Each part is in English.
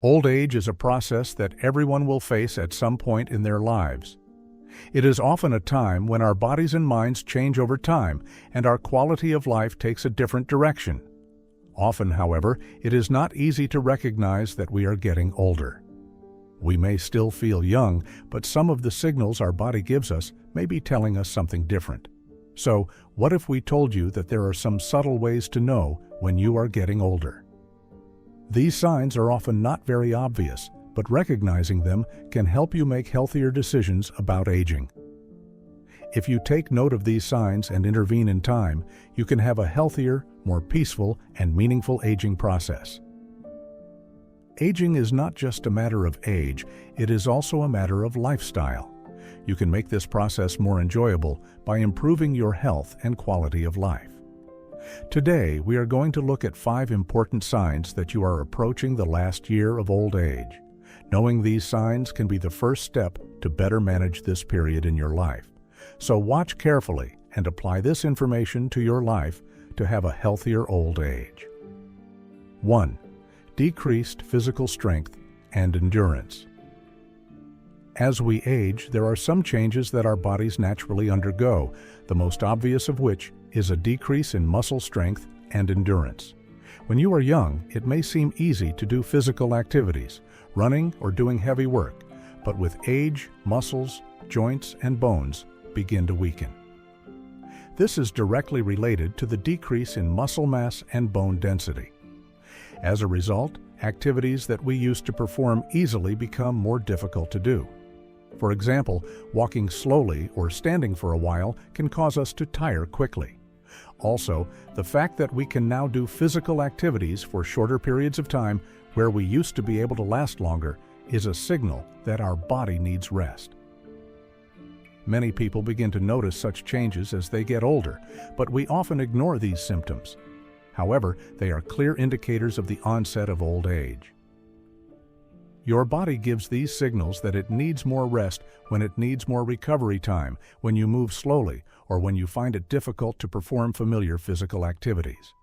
Old age is a process that everyone will face at some point in their lives. It is often a time when our bodies and minds change over time and our quality of life takes a different direction. Often, however, it is not easy to recognize that we are getting older. We may still feel young, but some of the signals our body gives us may be telling us something different. So, what if we told you that there are some subtle ways to know when you are getting older? These signs are often not very obvious, but recognizing them can help you make healthier decisions about aging. If you take note of these signs and intervene in time, you can have a healthier, more peaceful, and meaningful aging process. Aging is not just a matter of age, it is also a matter of lifestyle. You can make this process more enjoyable by improving your health and quality of life. Today, we are going to look at 5 important signs that you are approaching the last year of old age. Knowing these signs can be the first step to better manage this period in your life. So watch carefully and apply this information to your life to have a healthier old age. 1. Decreased physical strength and endurance. As we age, there are some changes that our bodies naturally undergo, the most obvious of which is a decrease in muscle strength and endurance. When you are young, it may seem easy to do physical activities, running or doing heavy work, but with age, muscles, joints, and bones begin to weaken. This is directly related to the decrease in muscle mass and bone density. As a result, activities that we used to perform easily become more difficult to do. For example, walking slowly or standing for a while can cause us to tire quickly. Also, the fact that we can now do physical activities for shorter periods of time where we used to be able to last longer is a signal that our body needs rest. Many people begin to notice such changes as they get older, but we often ignore these symptoms. However, they are clear indicators of the onset of old age. Your body gives these signals that it needs more rest when it needs more recovery time, when you move slowly, or when you find it difficult to perform familiar physical activities.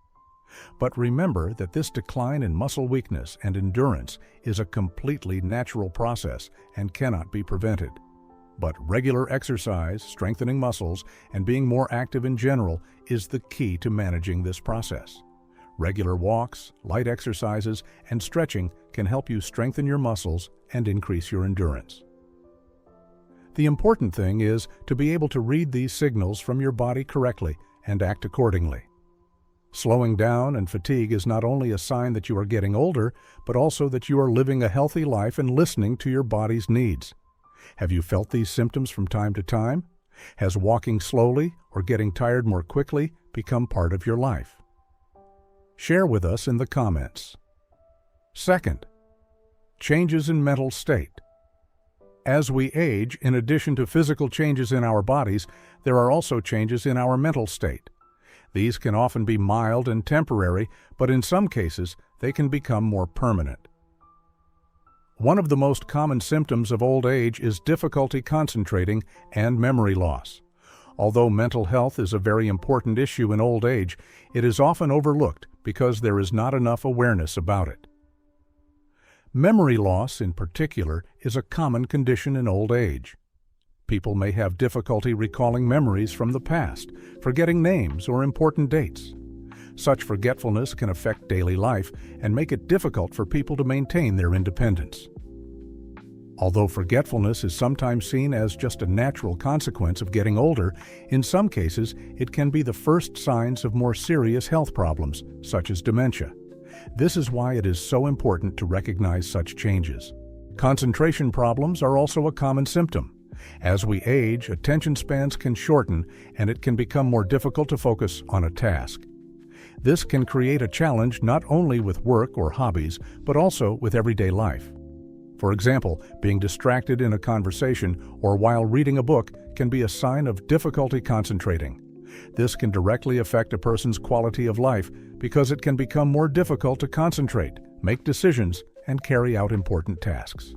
But remember that this decline in muscle weakness and endurance is a completely natural process and cannot be prevented. But regular exercise, strengthening muscles, and being more active in general is the key to managing this process. Regular walks, light exercises, and stretching can help you strengthen your muscles and increase your endurance. The important thing is to be able to read these signals from your body correctly and act accordingly. Slowing down and fatigue is not only a sign that you are getting older, but also that you are living a healthy life and listening to your body's needs. Have you felt these symptoms from time to time? Has walking slowly or getting tired more quickly become part of your life? Share with us in the comments. Second, changes in mental state. As we age, in addition to physical changes in our bodies, there are also changes in our mental state. These can often be mild and temporary, but in some cases, they can become more permanent. One of the most common symptoms of old age is difficulty concentrating and memory loss. Although mental health is a very important issue in old age, it is often overlooked because there is not enough awareness about it. Memory loss, in particular, is a common condition in old age. People may have difficulty recalling memories from the past, forgetting names or important dates. Such forgetfulness can affect daily life and make it difficult for people to maintain their independence. Although forgetfulness is sometimes seen as just a natural consequence of getting older, in some cases it can be the first signs of more serious health problems, such as dementia. This is why it is so important to recognize such changes. Concentration problems are also a common symptom. As we age, attention spans can shorten and it can become more difficult to focus on a task. This can create a challenge not only with work or hobbies, but also with everyday life. For example, being distracted in a conversation or while reading a book can be a sign of difficulty concentrating. This can directly affect a person's quality of life because it can become more difficult to concentrate, make decisions, and carry out important tasks.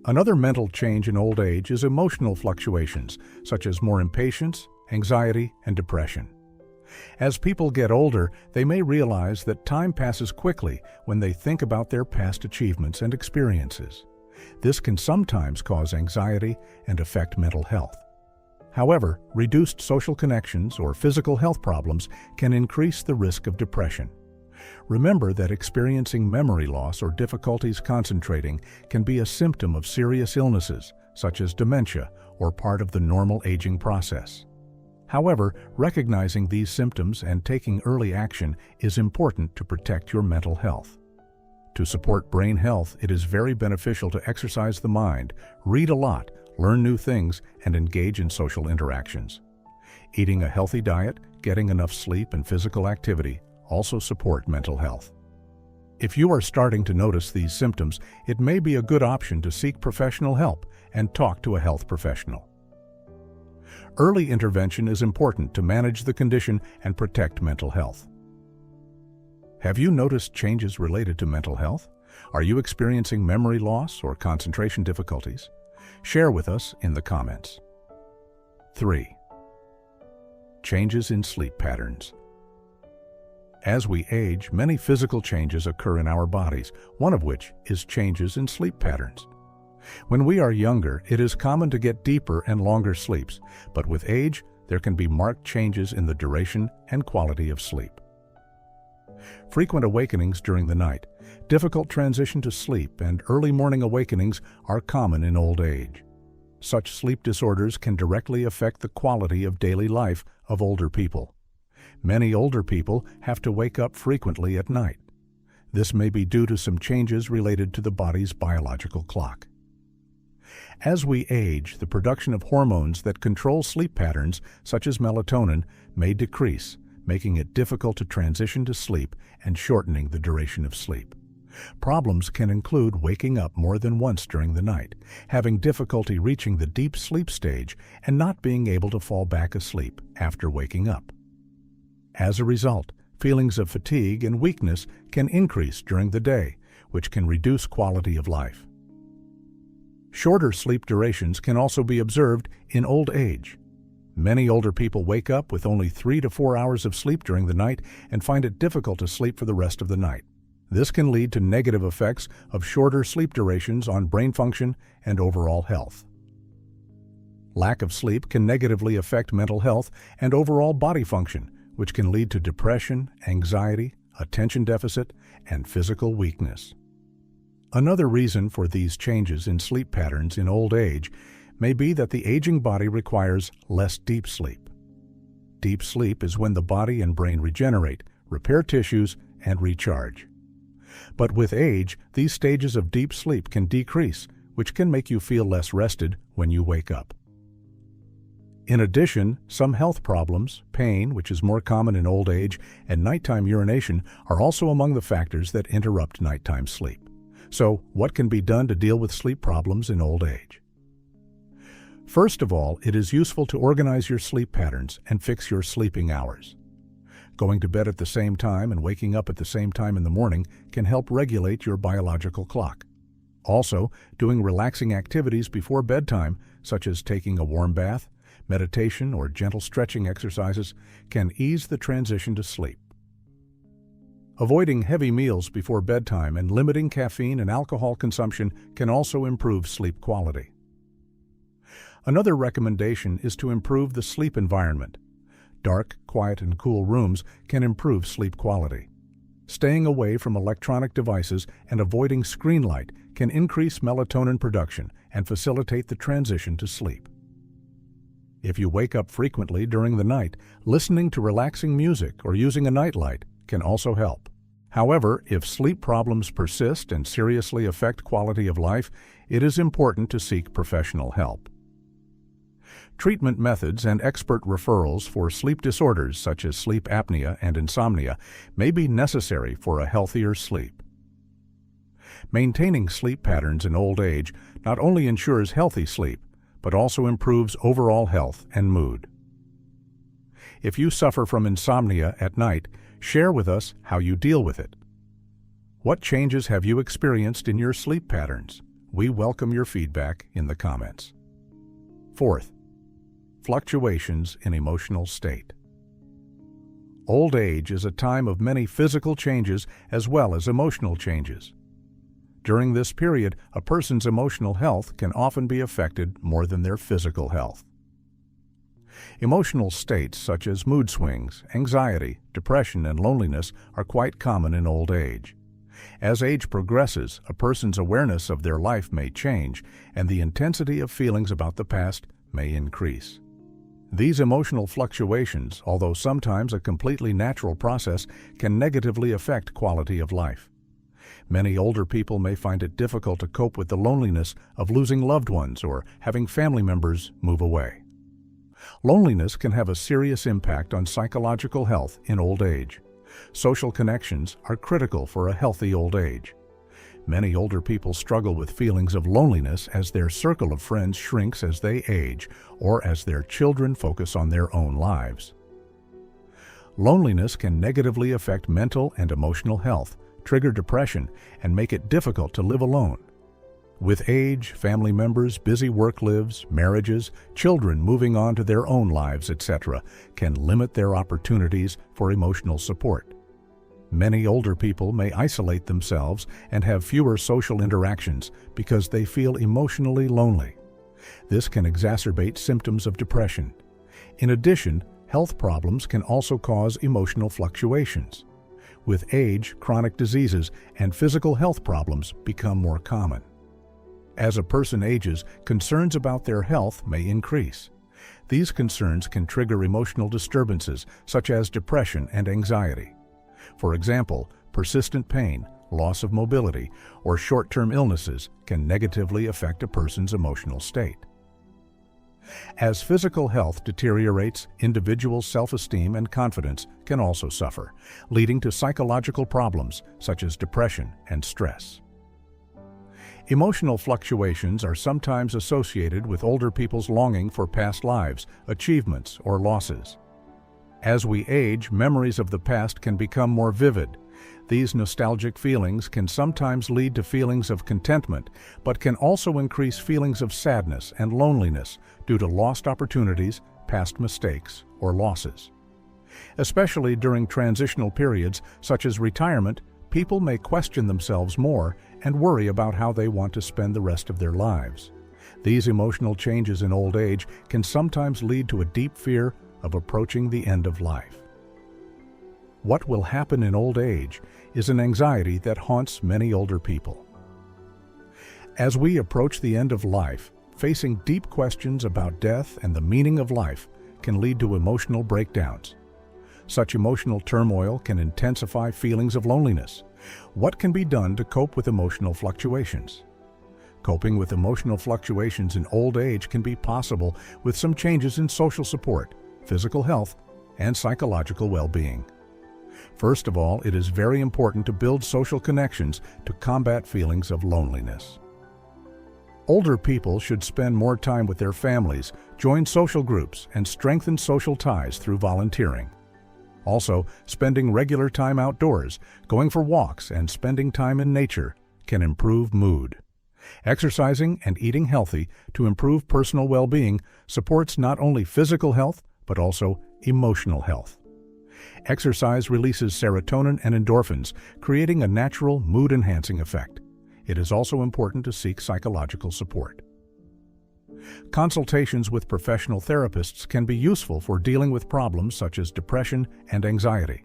Another mental change in old age is emotional fluctuations, such as more impatience, anxiety, and depression. As people get older, they may realize that time passes quickly when they think about their past achievements and experiences. This can sometimes cause anxiety and affect mental health. However, reduced social connections or physical health problems can increase the risk of depression. Remember that experiencing memory loss or difficulties concentrating can be a symptom of serious illnesses, such as dementia, or part of the normal aging process. However, recognizing these symptoms and taking early action is important to protect your mental health. To support brain health, it is very beneficial to exercise the mind, read a lot, learn new things, and engage in social interactions. Eating a healthy diet, getting enough sleep, and physical activity also support mental health. If you are starting to notice these symptoms, it may be a good option to seek professional help and talk to a health professional. Early intervention is important to manage the condition and protect mental health. Have you noticed changes related to mental health? Are you experiencing memory loss or concentration difficulties? Share with us in the comments. 3. Changes in sleep patterns. As we age, many physical changes occur in our bodies, one of which is changes in sleep patterns. When we are younger, it is common to get deeper and longer sleeps, but with age, there can be marked changes in the duration and quality of sleep. Frequent awakenings during the night, difficult transition to sleep, and early morning awakenings are common in old age. Such sleep disorders can directly affect the quality of daily life of older people. Many older people have to wake up frequently at night. This may be due to some changes related to the body's biological clock. As we age, the production of hormones that control sleep patterns, such as melatonin, may decrease, making it difficult to transition to sleep and shortening the duration of sleep. Problems can include waking up more than once during the night, having difficulty reaching the deep sleep stage, and not being able to fall back asleep after waking up. As a result, feelings of fatigue and weakness can increase during the day, which can reduce quality of life. Shorter sleep durations can also be observed in old age. Many older people wake up with only 3 to 4 hours of sleep during the night and find it difficult to sleep for the rest of the night. This can lead to negative effects of shorter sleep durations on brain function and overall health. Lack of sleep can negatively affect mental health and overall body function, which can lead to depression, anxiety, attention deficit, and physical weakness. Another reason for these changes in sleep patterns in old age may be that the aging body requires less deep sleep. Deep sleep is when the body and brain regenerate, repair tissues, and recharge. But with age, these stages of deep sleep can decrease, which can make you feel less rested when you wake up. In addition, some health problems, pain, which is more common in old age, and nighttime urination are also among the factors that interrupt nighttime sleep. So, what can be done to deal with sleep problems in old age? First of all, it is useful to organize your sleep patterns and fix your sleeping hours. Going to bed at the same time and waking up at the same time in the morning can help regulate your biological clock. Also, doing relaxing activities before bedtime, such as taking a warm bath, meditation, or gentle stretching exercises, can ease the transition to sleep. Avoiding heavy meals before bedtime and limiting caffeine and alcohol consumption can also improve sleep quality. Another recommendation is to improve the sleep environment. Dark, quiet, and cool rooms can improve sleep quality. Staying away from electronic devices and avoiding screen light can increase melatonin production and facilitate the transition to sleep. If you wake up frequently during the night, listening to relaxing music or using a nightlight can also help. However, if sleep problems persist and seriously affect quality of life, it is important to seek professional help. Treatment methods and expert referrals for sleep disorders such as sleep apnea and insomnia may be necessary for a healthier sleep. Maintaining sleep patterns in old age not only ensures healthy sleep, but also improves overall health and mood. If you suffer from insomnia at night, share with us how you deal with it. What changes have you experienced in your sleep patterns? We welcome your feedback in the comments. 4th, fluctuations in emotional state. Old age is a time of many physical changes as well as emotional changes. During this period, a person's emotional health can often be affected more than their physical health. Emotional states such as mood swings, anxiety, depression, and loneliness are quite common in old age. As age progresses, a person's awareness of their life may change, and the intensity of feelings about the past may increase. These emotional fluctuations, although sometimes a completely natural process, can negatively affect quality of life. Many older people may find it difficult to cope with the loneliness of losing loved ones or having family members move away. Loneliness can have a serious impact on psychological health in old age. Social connections are critical for a healthy old age. Many older people struggle with feelings of loneliness as their circle of friends shrinks as they age or as their children focus on their own lives. Loneliness can negatively affect mental and emotional health, trigger depression, and make it difficult to live alone. With age, family members, busy work lives, marriages, children moving on to their own lives, etc., can limit their opportunities for emotional support. Many older people may isolate themselves and have fewer social interactions because they feel emotionally lonely. This can exacerbate symptoms of depression. In addition, health problems can also cause emotional fluctuations. With age, chronic diseases and physical health problems become more common. As a person ages, concerns about their health may increase. These concerns can trigger emotional disturbances such as depression and anxiety. For example, persistent pain, loss of mobility, or short-term illnesses can negatively affect a person's emotional state. As physical health deteriorates, individual self-esteem and confidence can also suffer, leading to psychological problems such as depression and stress. Emotional fluctuations are sometimes associated with older people's longing for past lives, achievements, or losses. As we age, memories of the past can become more vivid. These nostalgic feelings can sometimes lead to feelings of contentment, but can also increase feelings of sadness and loneliness due to lost opportunities, past mistakes, or losses. Especially during transitional periods such as retirement, people may question themselves more and worry about how they want to spend the rest of their lives. These emotional changes in old age can sometimes lead to a deep fear of approaching the end of life. What will happen in old age is an anxiety that haunts many older people. As we approach the end of life, facing deep questions about death and the meaning of life can lead to emotional breakdowns. Such emotional turmoil can intensify feelings of loneliness. What can be done to cope with emotional fluctuations? Coping with emotional fluctuations in old age can be possible with some changes in social support, physical health, and psychological well-being. First of all, it is very important to build social connections to combat feelings of loneliness. Older people should spend more time with their families, join social groups, and strengthen social ties through volunteering. Also, spending regular time outdoors, going for walks, and spending time in nature can improve mood. Exercising and eating healthy to improve personal well-being supports not only physical health, but also emotional health. Exercise releases serotonin and endorphins, creating a natural mood-enhancing effect. It is also important to seek psychological support. Consultations with professional therapists can be useful for dealing with problems such as depression and anxiety.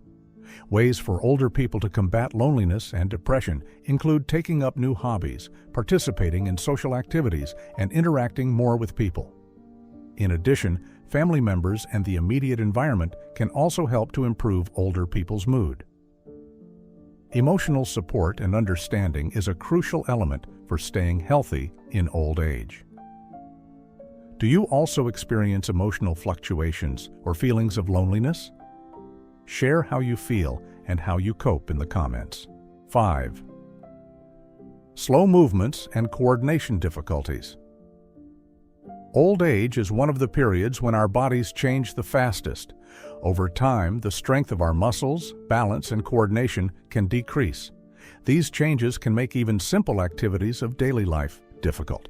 Ways for older people to combat loneliness and depression include taking up new hobbies, participating in social activities, and interacting more with people. In addition, family members and the immediate environment can also help to improve older people's mood. Emotional support and understanding is a crucial element for staying healthy in old age. Do you also experience emotional fluctuations or feelings of loneliness? Share how you feel and how you cope in the comments. 5. Slow movements and coordination difficulties. Old age is one of the periods when our bodies change the fastest. Over time, the strength of our muscles, balance, and coordination can decrease. These changes can make even simple activities of daily life difficult.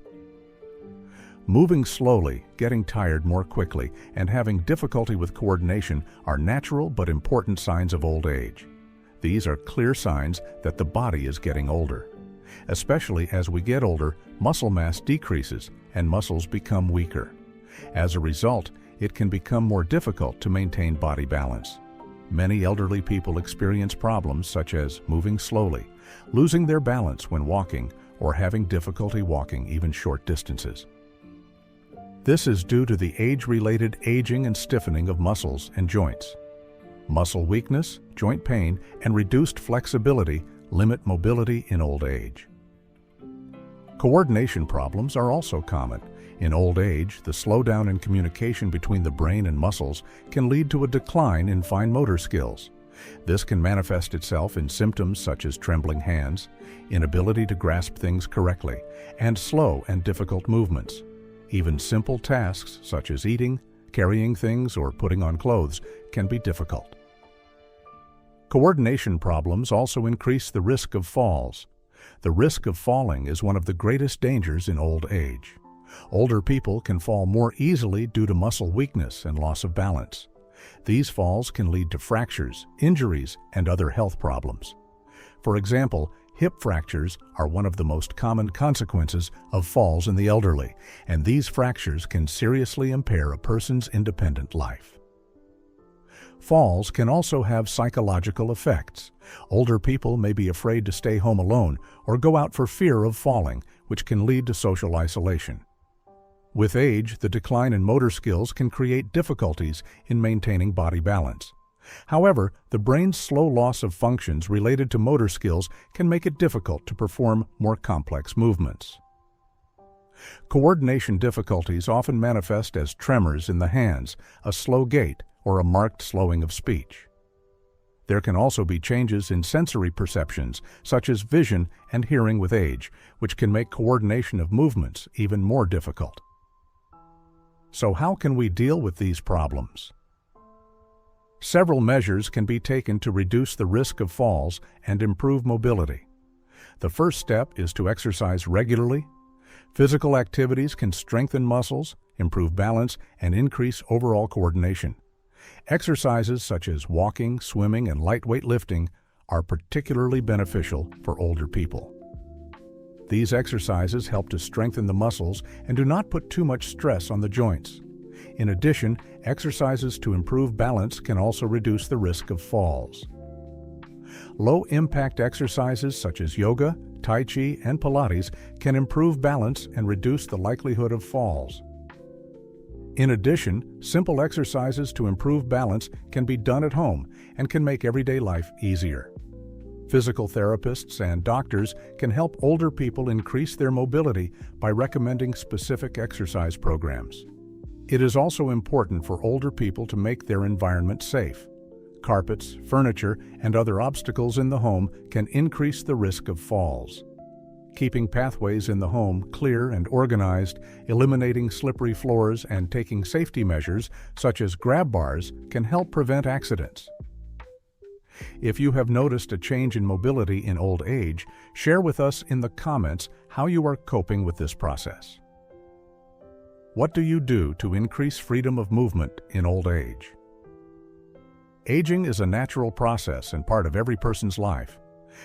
Moving slowly, getting tired more quickly, and having difficulty with coordination are natural but important signs of old age. These are clear signs that the body is getting older. Especially as we get older, muscle mass decreases and muscles become weaker. As a result, it can become more difficult to maintain body balance. Many elderly people experience problems such as moving slowly, losing their balance when walking, or having difficulty walking even short distances. This is due to the age-related aging and stiffening of muscles and joints. Muscle weakness, joint pain, and reduced flexibility limit mobility in old age. Coordination problems are also common. In old age, the slowdown in communication between the brain and muscles can lead to a decline in fine motor skills. This can manifest itself in symptoms such as trembling hands, inability to grasp things correctly, and slow and difficult movements. Even simple tasks such as eating, carrying things, or putting on clothes can be difficult. Coordination problems also increase the risk of falls. The risk of falling is one of the greatest dangers in old age. Older people can fall more easily due to muscle weakness and loss of balance. These falls can lead to fractures, injuries, and other health problems. For example, hip fractures are one of the most common consequences of falls in the elderly, and these fractures can seriously impair a person's independent life. Falls can also have psychological effects. Older people may be afraid to stay home alone or go out for fear of falling, which can lead to social isolation. With age, the decline in motor skills can create difficulties in maintaining body balance. However, the brain's slow loss of functions related to motor skills can make it difficult to perform more complex movements. Coordination difficulties often manifest as tremors in the hands, a slow gait, or a marked slowing of speech. There can also be changes in sensory perceptions, such as vision and hearing with age, which can make coordination of movements even more difficult. So how can we deal with these problems? Several measures can be taken to reduce the risk of falls and improve mobility. The first step is to exercise regularly. Physical activities can strengthen muscles, improve balance, and increase overall coordination. Exercises such as walking, swimming, and lightweight lifting are particularly beneficial for older people. These exercises help to strengthen the muscles and do not put too much stress on the joints. In addition, exercises to improve balance can also reduce the risk of falls. Low-impact exercises such as yoga, Tai Chi, and Pilates can improve balance and reduce the likelihood of falls. In addition, simple exercises to improve balance can be done at home and can make everyday life easier. Physical therapists and doctors can help older people increase their mobility by recommending specific exercise programs. It is also important for older people to make their environment safe. Carpets, furniture, and other obstacles in the home can increase the risk of falls. Keeping pathways in the home clear and organized, eliminating slippery floors, and taking safety measures such as grab bars can help prevent accidents. If you have noticed a change in mobility in old age, share with us in the comments how you are coping with this process. What do you do to increase freedom of movement in old age? Aging is a natural process and part of every person's life.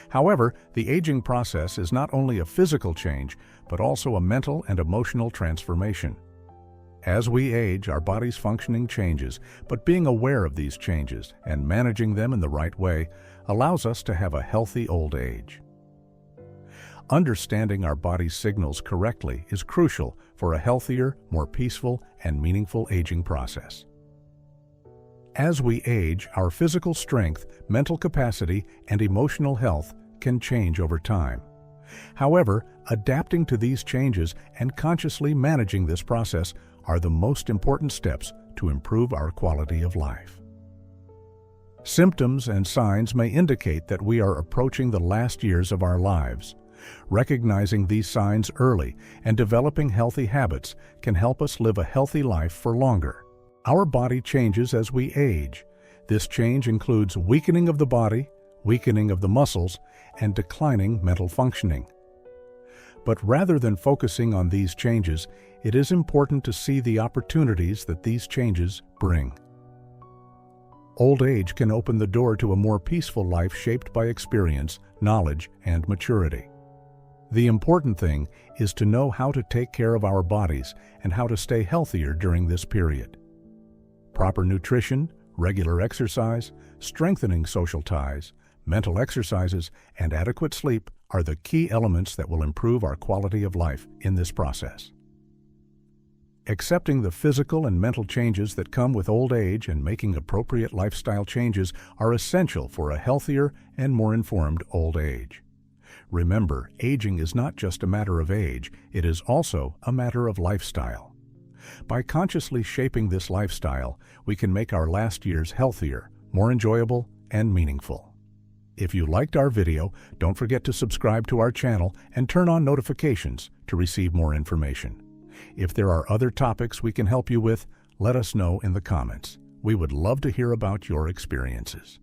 However, the aging process is not only a physical change, but also a mental and emotional transformation. As we age, our body's functioning changes, but being aware of these changes and managing them in the right way allows us to have a healthy old age. Understanding our body's signals correctly is crucial for a healthier, more peaceful, and meaningful aging process. As we age, our physical strength, mental capacity, and emotional health can change over time. However, adapting to these changes and consciously managing this process are the most important steps to improve our quality of life. Symptoms and signs may indicate that we are approaching the last years of our lives. Recognizing these signs early and developing healthy habits can help us live a healthy life for longer. Our body changes as we age. This change includes weakening of the body, weakening of the muscles, and declining mental functioning. But rather than focusing on these changes, it is important to see the opportunities that these changes bring. Old age can open the door to a more peaceful life shaped by experience, knowledge, and maturity. The important thing is to know how to take care of our bodies and how to stay healthier during this period. Proper nutrition, regular exercise, strengthening social ties, mental exercises, and adequate sleep are the key elements that will improve our quality of life in this process. Accepting the physical and mental changes that come with old age and making appropriate lifestyle changes are essential for a healthier and more informed old age. Remember, aging is not just a matter of age, it is also a matter of lifestyle. By consciously shaping this lifestyle, we can make our last years healthier, more enjoyable, and meaningful. If you liked our video, don't forget to subscribe to our channel and turn on notifications to receive more information. If there are other topics we can help you with, let us know in the comments. We would love to hear about your experiences.